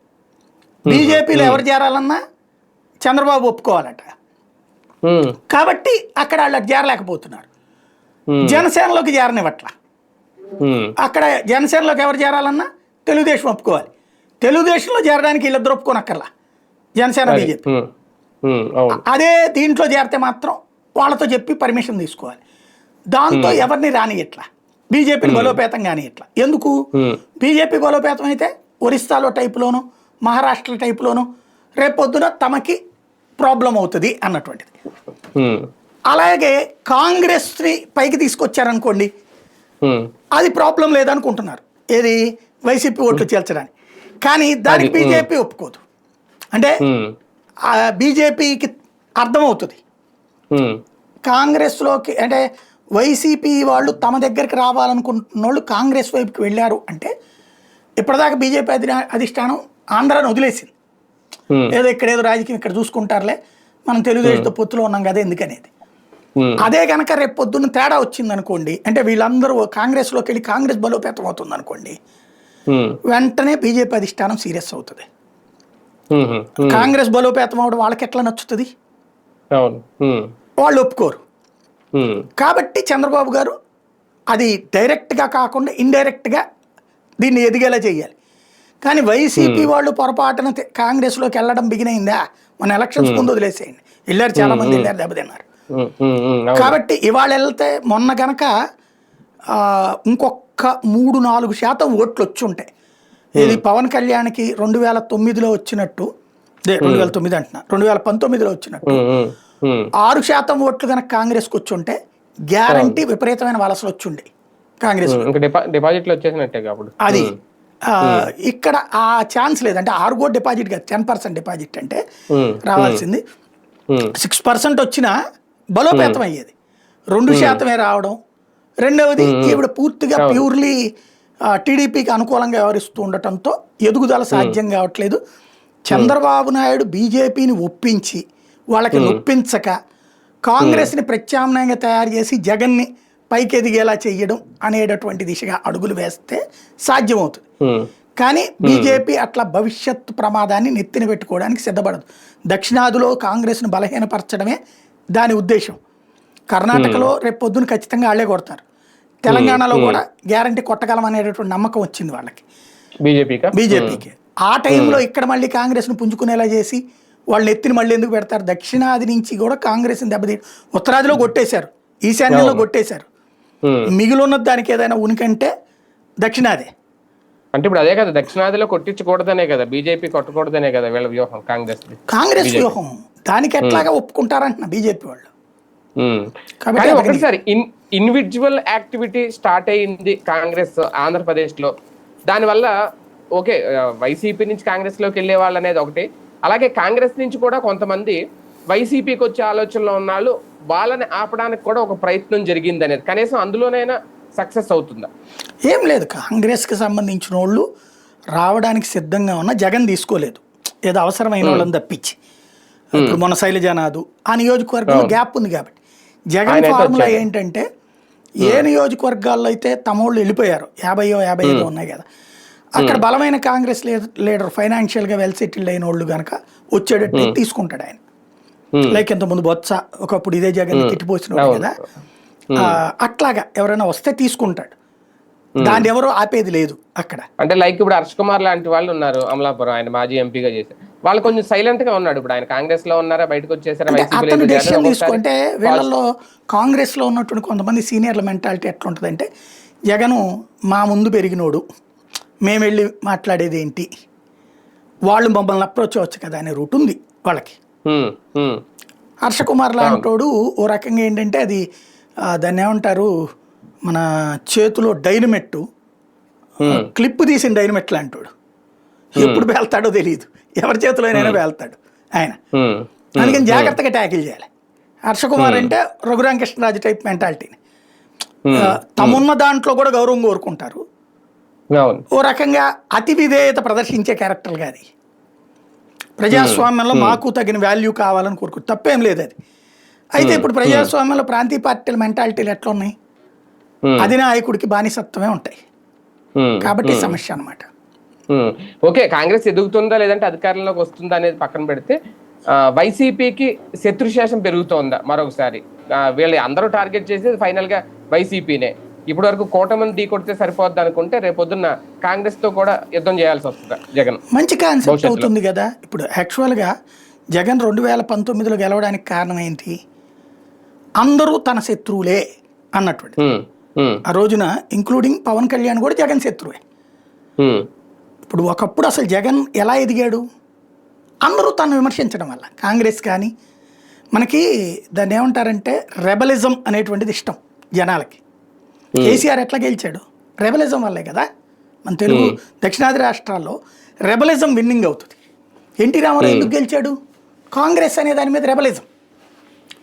బీజేపీలో ఎవరు చేరాలన్నా చంద్రబాబు ఒప్పుకోవాలట, కాబట్టి అక్కడ వాళ్ళు చేరలేకపోతున్నారు. జనసేనలోకి చేరనివ్వట్ల, అక్కడ జనసేనలోకి ఎవరు చేరాలన్నా తెలుగుదేశం ఒప్పుకోవాలి. తెలుగుదేశంలో చేరడానికి వీళ్ళిద్దరు ఒప్పుకోనక్కర్లా, జనసేన బీజేపీ. అదే దీంట్లో చేరితే మాత్రం వాళ్ళతో చెప్పి పర్మిషన్ తీసుకోవాలి. దాంతో ఎవరిని రానియట్లా. బీజేపీని బలోపేతం కానీ ఇట్లా ఎందుకు బీజేపీ బలోపేతం అయితే ఒరిస్సాలో టైపులోను మహారాష్ట్ర టైపులోను రేపొద్దున తమకి ప్రాబ్లం అవుతుంది అన్నటువంటిది. అలాగే కాంగ్రెస్ని పైకి తీసుకొచ్చారనుకోండి, అది ప్రాబ్లం లేదనుకుంటున్నారు, ఏది వైసీపీ ఓట్లు చేర్చడానికి. కానీ దానికి బీజేపీ ఒప్పుకోదు. అంటే బీజేపీకి అర్థమవుతుంది కాంగ్రెస్లోకి, అంటే వైసీపీ వాళ్ళు తమ దగ్గరికి రావాలనుకుంటున్న వాళ్ళు కాంగ్రెస్ వైపుకి వెళ్ళారు అంటే, ఇప్పటిదాకా బీజేపీ అధిష్టానం ఆంధ్రాని వదిలేసింది. ఏదో ఇక్కడేదో రాజకీయం ఇక్కడ చూసుకుంటారులే, మనం తెలుగుదేశంతో పొత్తులో ఉన్నాం కదా ఎందుకనేది. అదే కనుక రేపు పొద్దున్న తేడా వచ్చింది అనుకోండి, అంటే వీళ్ళందరూ కాంగ్రెస్లోకి వెళ్ళి కాంగ్రెస్ బలోపేతం అవుతుంది అనుకోండి, వెంటనే బీజేపీ అధిష్టానం సీరియస్ అవుతుంది. కాంగ్రెస్ బలోపేతం అవడం వాళ్ళకి ఎట్లా నచ్చుతుంది? వాళ్ళు ఒప్పుకోరు. కాబట్టి చంద్రబాబు గారు అది డైరెక్ట్గా కాకుండా ఇండైరెక్ట్గా దీన్ని ఎదిగేలా చేయాలి. కానీ వైసీపీ వాళ్ళు పొరపాటున కాంగ్రెస్లోకి వెళ్ళడం బిగినైందా, మన ఎలక్షన్స్ ముందు వదిలేసేయండి, వెళ్ళారు చాలా మంది, వెళ్ళారు, దెబ్బతిన్నారు. కాబట్టి ఇవాళ వెళ్తే మొన్న గనక ఇంకొక 3-4% ఓట్లు వచ్చి ఉంటాయి. ఇది పవన్ కళ్యాణ్కి 2009లో వచ్చినట్టు, 2009 అంటున్నా, 2019లో వచ్చినట్టు 6% ఓట్లు కనుక కాంగ్రెస్కి వచ్చి ఉంటే గ్యారంటీ విపరీతమైన వలసలు వచ్చుండే కాంగ్రెస్. డిపాజిట్లు వచ్చేసినట్టే కాబట్టి అది ఇక్కడ ఆ ఛాన్స్ లేదు. అంటే 6 కోటి డిపాజిట్ కాదు, 10% డిపాజిట్ అంటే రావాల్సింది. 6% వచ్చినా బలోపేతం అయ్యేది, 2% రావడం. రెండవది ఈవిడ పూర్తిగా ప్యూర్లీ టీడీపీకి అనుకూలంగా వ్యవహరిస్తూ ఉండటంతో ఎదుగుదల సాధ్యం కావట్లేదు. చంద్రబాబు నాయుడు బీజేపీని ఒప్పించి వాళ్ళకి నొప్పించక కాంగ్రెస్ని ప్రత్యామ్నాయంగా తయారు చేసి జగన్ని పైకి ఎదిగేలా చేయడం అనేటటువంటి దిశగా అడుగులు వేస్తే సాధ్యమవుతుంది. కానీ బీజేపీ అట్లా భవిష్యత్తు ప్రమాదాన్ని నెత్తిన పెట్టుకోవడానికి సిద్ధపడదు. దక్షిణాదిలో కాంగ్రెస్ను బలహీనపరచడమే దాని ఉద్దేశం. కర్ణాటకలో రేపు పొద్దున ఖచ్చితంగా వాళ్ళే కొడతారు. తెలంగాణలో కూడా గ్యారంటీ కొట్టగలం అనేటటువంటి నమ్మకం వచ్చింది వాళ్ళకి, బీజేపీకి. ఆ టైంలో ఇక్కడ మళ్ళీ కాంగ్రెస్ను పుంజుకునేలా చేసి వాళ్ళు ఎత్తిని మళ్ళీ ఎందుకు పెడతారు? దక్షిణాది నుంచి కూడా కాంగ్రెస్ని దెబ్బతీ, ఉత్తరాదిలో కొట్టేశారు, ఈశాన్యంలో కొట్టేశారు, మిగిలిన దానికి ఏదైనా ఉనికంటే దక్షిణాది. అంటే ఇప్పుడు అదే కదా, దక్షిణాదిలో కొట్టించకూడదనే కదా, బీజేపీ కొట్టకూడదనే కదా వీళ్ళ వ్యూహం, కాంగ్రెస్ వ్యూహం. దానికి ఎట్లాగా ఒప్పుకుంటారంటున్నా బీజేపీ వాళ్ళు. కానీ ఒకటిసారి ఇండివిజువల్ యాక్టివిటీ స్టార్ట్ అయ్యింది కాంగ్రెస్ ఆంధ్రప్రదేశ్ లో, దానివల్ల ఓకే వైసీపీ నుంచి కాంగ్రెస్ లోకి వెళ్ళే వాళ్ళు అనేది ఒకటి, అలాగే కాంగ్రెస్ నుంచి కూడా కొంతమంది వైసీపీకి వచ్చే ఆలోచనలో ఉన్న వాళ్ళు వాళ్ళని ఆపడానికి కూడా ఒక ప్రయత్నం జరిగింది అనేది, కనీసం అందులోనైనా సక్సెస్ అవుతుందా? ఏం లేదు, కాంగ్రెస్కి సంబంధించిన వాళ్ళు రావడానికి సిద్ధంగా ఉన్న, జగన్ తీసుకోలేదు, ఏదో అవసరమైన వాళ్ళని తప్పించి. ఇప్పుడు మొన్న శైలజానాథ్ ఆ నియోజకవర్గంలో గ్యాప్ ఉంది కాబట్టి జగన్ ఫార్ములా ఏంటంటే, ఏ నియోజకవర్గాల్లో అయితే తమోళ్ళు వెళ్ళిపోయారు, 50-55 ఉన్నాయి కదా, అక్కడ బలమైన కాంగ్రెస్ లీడర్ ఫైనాన్షియల్గా వెల్ సెటిల్డ్ అయిన వాళ్ళు కనుక వచ్చేటట్టు తీసుకుంటాడు ఆయన. లైక్ ఇంతకుముందు బొత్స ఒకప్పుడు ఇదే జగన్ తిట్టిపోసిన కదా, అట్లాగా ఎవరైనా వస్తే తీసుకుంటాడు, దాన్ని ఎవరో ఆపేది లేదు అక్కడ. అంటే లైక్ ఇప్పుడు హర్ష్ కుమార్ లాంటి వాళ్ళు ఉన్నారు అమలాపురం, ఆయన మాజీ ఎంపీగా చేశారు, వాళ్ళు కొంచెం సైలెంట్ గా ఉన్నాడు. ఇప్పుడు ఆయన కాంగ్రెస్ లో ఉన్నారా, బయటకు వచ్చేసారా? అతను డెసిషన్ తీసుకుంటే వీళ్ళలో కాంగ్రెస్ లో ఉన్నటువంటి కొంతమంది సీనియర్ల మెంటాలిటీ ఎట్లా ఉంటుందంటే, జగను మా ముందు పెరిగినోడు, మేము వెళ్ళి మాట్లాడేది ఏంటి, వాళ్ళు మమ్మల్ని అప్రోచ్ అవ్వచ్చు కదా అనే రూట్ ఉంది వాళ్ళకి. హర్ష కుమార్ లాంటోడు ఓ రకంగా ఏంటంటే, అది దాన్ని ఏమంటారు, మన చేతిలో డైనమెట్ క్లిప్ తీసిన డైనమెట్ లాంటోడు, ఎప్పుడు పేల్తాడో తెలియదు, ఎవరి చేతిలో అయినా పేల్తాడు ఆయన. అందుకని జాగ్రత్తగా ట్యాకిల్ చేయాలి. హర్ష కుమార్ అంటే రఘురామకృష్ణరాజు టైప్ మెంటాలిటీని, తమున్న దాంట్లో కూడా గౌరవం కోరుకుంటారు, ఓ రకంగా అతి విధేయత ప్రదర్శించే క్యారెక్టర్గా అది. ప్రజాస్వామ్యంలో మాకు తగిన వాల్యూ కావాలని కోరుకుంటారు, తప్పేం లేదు అది. అయితే ఇప్పుడు ప్రజాస్వామ్యంలో ప్రాంతీయ పార్టీల మెంటాలిటీలు ఎట్లా ఉన్నాయి, అధినాయకుడికి బానిసత్వమే ఉంటాయి, కాబట్టి సమస్య అన్నమాట. ఓకే, కాంగ్రెస్ ఎదుగుతుందా లేదంటే అధికారంలోకి వస్తుందా అనేది పక్కన పెడితే, వైసీపీకి శత్రుశేషం పెరుగుతోందా మరొకసారి? వీళ్ళు అందరూ టార్గెట్ చేసేది ఫైనల్ గా వైసీపీనే. ఇప్పటి వరకు కూటమిని ఢీ కొడితే సరిపోద్ది అనుకుంటే, రేపొద్దున్న కాంగ్రెస్ తో కూడా యుద్ధం చేయాల్సి వస్తుందా జగన్? మంచి కాన్సెప్ట్ అవుతుంది కదా. ఇప్పుడు యాక్చువల్గా జగన్ 2019లో గెలవడానికి కారణం ఏంటి? అందరూ తన శత్రువులే అన్నటువంటి. ఉమ్, ఆ రోజున ఇంక్లూడింగ్ పవన్ కళ్యాణ్ కూడా జగన్ శత్రువే. ఉమ్, ఇప్పుడు ఒకప్పుడు అసలు జగన్ ఎలా ఎదిగాడు, అందరూ తను విమర్శించడం వల్ల. కాంగ్రెస్ కానీ మనకి దాన్ని ఏమంటారంటే రెబలిజం అనేటువంటిది ఇష్టం జనాలకి. కేసీఆర్ ఎట్లా గెలిచాడు, రెబలిజం వల్లే కదా. మన తెలుగు దక్షిణాది రాష్ట్రాల్లో రెబలిజం విన్నింగ్ అవుతుంది. ఎన్టీ రామారావు ఎందుకు గెలిచాడు, కాంగ్రెస్ అనే దాని మీద రెబలిజం.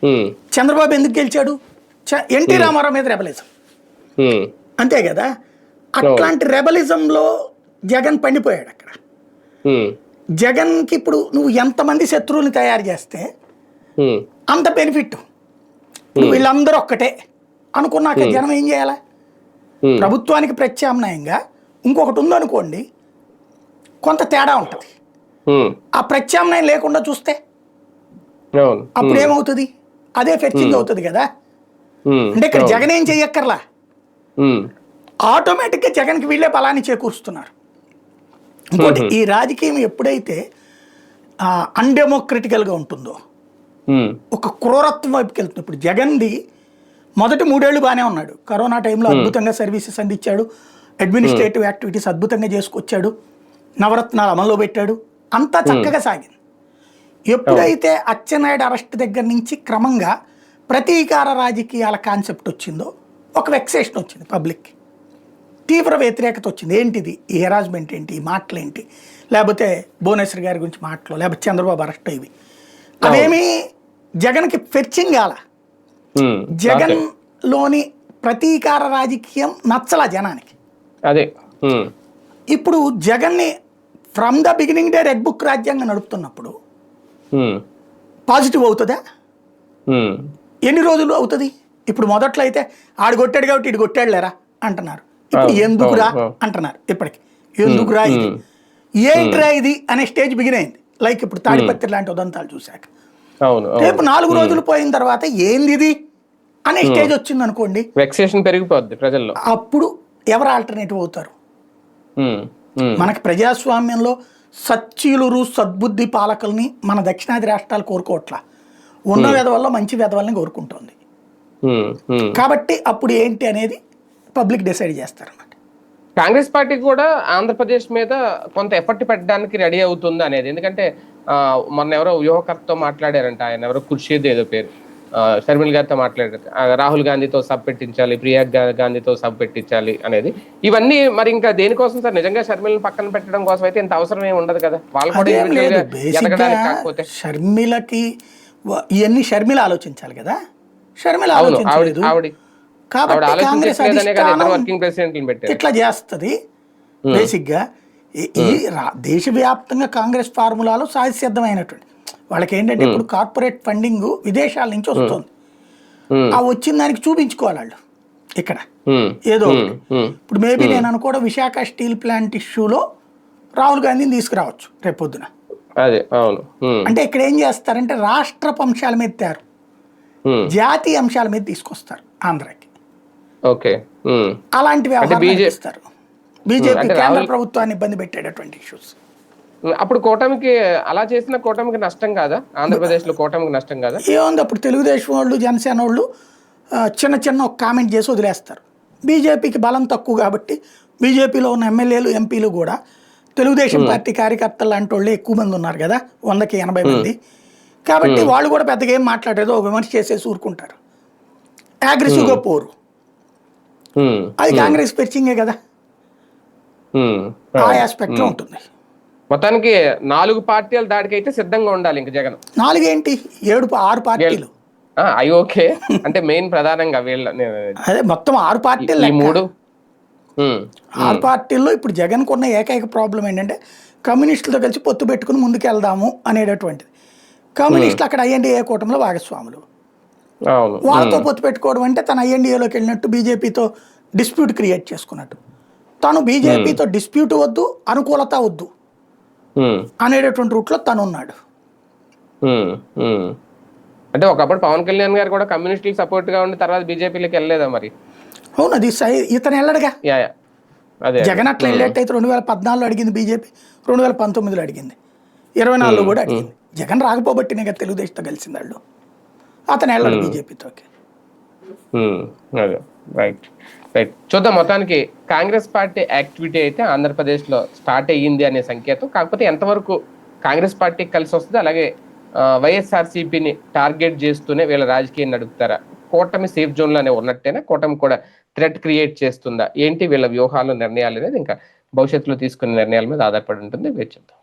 ఉమ్, చంద్రబాబు ఎందుకు గెలిచాడు, ఎన్టీ రామారావు మీద రెబలిజం. ఉమ్, అంతే కదా. అట్లాంటి రెబలిజంలో జగన్ పండిపోయాడు అక్కడ. ఉమ్, జగన్కి ఇప్పుడు నువ్వు ఎంతమంది శత్రువుని తయారు చేస్తే ఉమ్, అంత బెనిఫిట్. ఇప్పుడు వీళ్ళందరూ ఒక్కటే అనుకున్నాక జనం ఏం చేయాలి, ఉమ్, ప్రభుత్వానికి ప్రత్యామ్నాయంగా ఇంకొకటి ఉందనుకోండి, కొంత తేడా ఉంటుంది. ఉమ్, ఆ ప్రత్యామ్నాయం లేకుండా చూస్తే అవును, అప్పుడు ఏమవుతుంది, అదే ఫెర్చింగ్ అవుతుంది కదా. ఉమ్, అంటే ఇక్కడ అవును, జగన్ ఏం చెయ్యక్కర్లా, ఉమ్, ఆటోమేటిక్గా జగన్కి వీళ్ళే బలాన్ని చేకూరుస్తున్నారు. ఇంకోటి, ఈ రాజకీయం ఎప్పుడైతే అన్డెమోక్రటికల్గా ఉంటుందో, ఉమ్, ఒక క్రూరత్వం వైపుకి వెళ్తుంది. ఇప్పుడు జగన్ది మొదటి 3 ఏళ్ళు బాగానే ఉన్నాడు. కరోనా టైంలో అద్భుతంగా సర్వీసెస్ అందించాడు, అడ్మినిస్ట్రేటివ్ యాక్టివిటీస్ అద్భుతంగా చేసుకొచ్చాడు, నవరత్నాలు అమల్లో పెట్టాడు, అంతా చక్కగా సాగింది. ఎప్పుడైతే అచ్చెన్నాయుడు అరెస్ట్ దగ్గర నుంచి క్రమంగా ప్రతీకార రాజకీయాల కాన్సెప్ట్ వచ్చిందో ఒక వెక్సేషన్ వచ్చింది, పబ్లిక్కి తీవ్ర వ్యతిరేకత వచ్చింది. ఏంటిది, ఈ హెరాస్మెంట్ ఏంటి, ఈ మాటలేంటి, లేకపోతే భువనేశ్వర్ గారి గురించి మాటలు, లేకపోతే చంద్రబాబు అరెస్ట్ ఇవి అవేమీ జగన్కి ఫెర్చింగ్ కాల. ఉమ్, జగన్ లోని ప్రతీకార రాజకీయం నచ్చల జనానికి. అదే, ఉమ్, ఇప్పుడు జగన్ని from the beginning day red book రాజ్యాంగం నడుపుతున్నప్పుడు ఉమ్, పాజిటివ్ అవుతుందా, ఉమ్, ఎన్ని రోజులు అవుతుంది. ఇప్పుడు మొదట్లో అయితే ఆడు కొట్టాడు కాబట్టి ఇటు కొట్టాడు లేరా అంటున్నారు, ఇప్పుడు ఎందుకురా అంటున్నారు. ఇప్పటికి ఎందుకురా ఇది, ఏంట్రా ఇది అనే స్టేజ్ బిగిన్ అయింది. లైక్ ఇప్పుడు తాడిపత్రి లాంటి ఉదంతాలు చూశాక అవును, రేపు 4 రోజులు పోయిన తర్వాత ఏంది ఇది అనే స్టేజ్ వచ్చింది అనుకోండి, వెక్సేషన్ పెరిగిపోద్ది ప్రజల్లో. అప్పుడు ఎవరు ఆల్టర్నేటివ్ అవుతారు. ఉమ్, ఉమ్, మనకి ప్రజాస్వామ్యంలో సచ్చీలురు సద్బుద్ధి పాలకుల్ని మన దక్షిణాది రాష్ట్రాలు కోరుకోవట్లా, ఉన్న వెధవల్లో మంచి వెధవల్ని కోరుకుంటుంది. ఉమ్, ఉమ్. కాబట్టి అప్పుడు ఏంటి అనేది పబ్లిక్ డిసైడ్ చేస్తారన్నమాట. కాంగ్రెస్ పార్టీ కూడా ఆంధ్రప్రదేశ్ మీద కొంత ఎఫర్ట్ పెట్టడానికి రెడీ అవుతుంది అనేది. ఎందుకంటే మొన్న ఎవరో వ్యూహకర్తతో మాట్లాడారంట, ఆయన ఎవరో ఖుర్షీద్ ఏదో పేరు, షర్మిల్ గారితో మాట్లాడారు, రాహుల్ గాంధీతో సబ్ పెట్టించాలి, ప్రియాంక గాంధీతో సబ్ పెట్టించాలి అనేది. ఇవన్నీ మరి ఇంకా దేనికోసం సార్, నిజంగా షర్మిలను పక్కన పెట్టడం కోసం అయితే ఇంత అవసరం ఏమి ఉండదు కదా, వాళ్ళు కూడా individual గా ఎదగడానికి. కాకపోతే షర్మిలకి ఇవన్నీ షర్మిల ఆలోచించాలి కదా, షర్మిల అవును, ఆలోచించలేదు ఆవిడ కాబట్టి కాంగ్రెస్ అధిష్టానం వర్కింగ్ ప్రెసిడెంట్లు పెట్టారు. ఇట్లా చేస్తుంది. బేసిక్గా దేశవ్యాప్తంగా కాంగ్రెస్ ఫార్ములాలో సహజసిద్ధమైనటువంటి వాళ్ళకి ఏంటంటే ఇప్పుడు కార్పొరేట్ ఫండింగ్ విదేశాల నుంచి వస్తుంది, ఆ వచ్చిన దానికి చూపించుకోవాలి వాళ్ళు ఇక్కడ ఏదో ఒకటి. ఇప్పుడు మేబీ నేను అనుకోవడం విశాఖ స్టీల్ ప్లాంట్ ఇష్యూలో రాహుల్ గాంధీని తీసుకురావచ్చు రేపొద్దున. అంటే ఇక్కడ ఏం చేస్తారంటే రాష్ట్రపు అంశాల మీద తేరు, జాతీయ అంశాల మీద తీసుకొస్తారు ఆంధ్రాకి. అలాంటి వ్యవహారం ఇస్తారు. బీజేపీ కేంద్ర ప్రభుత్వాన్ని ఇబ్బంది పెట్టేటటువంటి ఇష్యూస్. అప్పుడు కూటమికి అలా చేసిన కూటమికి నష్టం కాదా, ఆంధ్రప్రదేశ్ లో కూటమికి నష్టం కాదా? ఏముంది, అప్పుడు తెలుగుదేశం వాళ్ళు జనసేన వాళ్ళు చిన్న చిన్న ఒక కామెంట్ చేసి వదిలేస్తారు. బీజేపీకి బలం తక్కువ కాబట్టి బీజేపీలో ఉన్న ఎమ్మెల్యేలు ఎంపీలు కూడా తెలుగుదేశం పార్టీ కార్యకర్తలు లాంటి వాళ్ళు ఎక్కువ మంది ఉన్నారు కదా, 100కి 80 మంది. కాబట్టి వాళ్ళు కూడా పెద్దగా ఏం మాట్లాడేదో విమర్శ చేసేసి ఊరుకుంటారు, అగ్రెసివ్గా పోరు. అది కాంగ్రెస్ పెర్చింగే కదా, ఆ ఆస్పెక్ట్ లో ఉంటుంది. మొత్తానికి 4 పార్టీల దాడికి అయితే సిద్ధంగా ఉండాలి ఇంకా జగన్. 4 ఏంటి 6 పార్టీలు. అవి ఓకే, అంటే మెయిన్ ప్రధానంగా వీళ్ళ అదే మొత్తం 6 పార్టీలు. 6 పార్టీల్లో ఇప్పుడు జగన్ కొన్న ఏకైక ప్రాబ్లం ఏంటంటే కమ్యూనిస్టులతో కలిసి పొత్తు పెట్టుకుని ముందుకు వెళ్దాము అనేటటువంటిది. కమ్యూనిస్టులు అక్కడ ఐఎన్డీఏ కూటమిలో భాగస్వాములు, వాళ్ళతో పొత్తు పెట్టుకోవడం అంటే తను ఐఎన్డీఏలోకి వెళ్ళినట్టు, బీజేపీతో డిస్ప్యూట్ క్రియేట్ చేసుకున్నట్టు. తను బీజేపీతో డిస్ప్యూట్ వద్దు, అనుకూలత వద్దు అనేటటువంటి రూట్లో తను ఉన్నాడు. అంటే ఒకప్పుడు పవన్ కళ్యాణ్ గారు కూడా కమ్యూనిస్టులకు సపోర్ట్ గా ఉండి తర్వాత బీజేపీలోకి వెళ్ళలేదా మరి? అవును, అది ఇతను వెళ్ళడుగా. జగన్ అట్లా వెళ్ళేట్టయితే 2014లో అడిగింది బీజేపీ, 2019లో అడిగింది, 24లో కూడా అడిగింది. జగన్ రాకపోబట్టినే కదా తెలుగుదేశంతో కలిసింది వాళ్ళు, అతను వెళ్ళాడు బీజేపీతోకి. అదే రైట్ రైట్ చూద్దాం. మొత్తానికి కాంగ్రెస్ పార్టీ యాక్టివిటీ అయితే ఆంధ్రప్రదేశ్ లో స్టార్ట్ అయ్యింది అనే సంకేతం. కాకపోతే ఎంతవరకు కాంగ్రెస్ పార్టీకి కలిసి వస్తుంది, అలాగే వైఎస్ఆర్సీపీని టార్గెట్ చేస్తూనే వీళ్ళ రాజకీయం నడుపుతారా, కూటమి సేఫ్ జోన్ లోనే ఉన్నట్టేనా, కూటమి కూడా థ్రెట్ క్రియేట్ చేస్తుందా, ఏంటి వీళ్ళ వ్యూహాలు నిర్ణయాలు అనేది ఇంకా భవిష్యత్తులో తీసుకునే నిర్ణయాల మీద ఆధారపడి ఉంటుంది. వేచి చూద్దాం.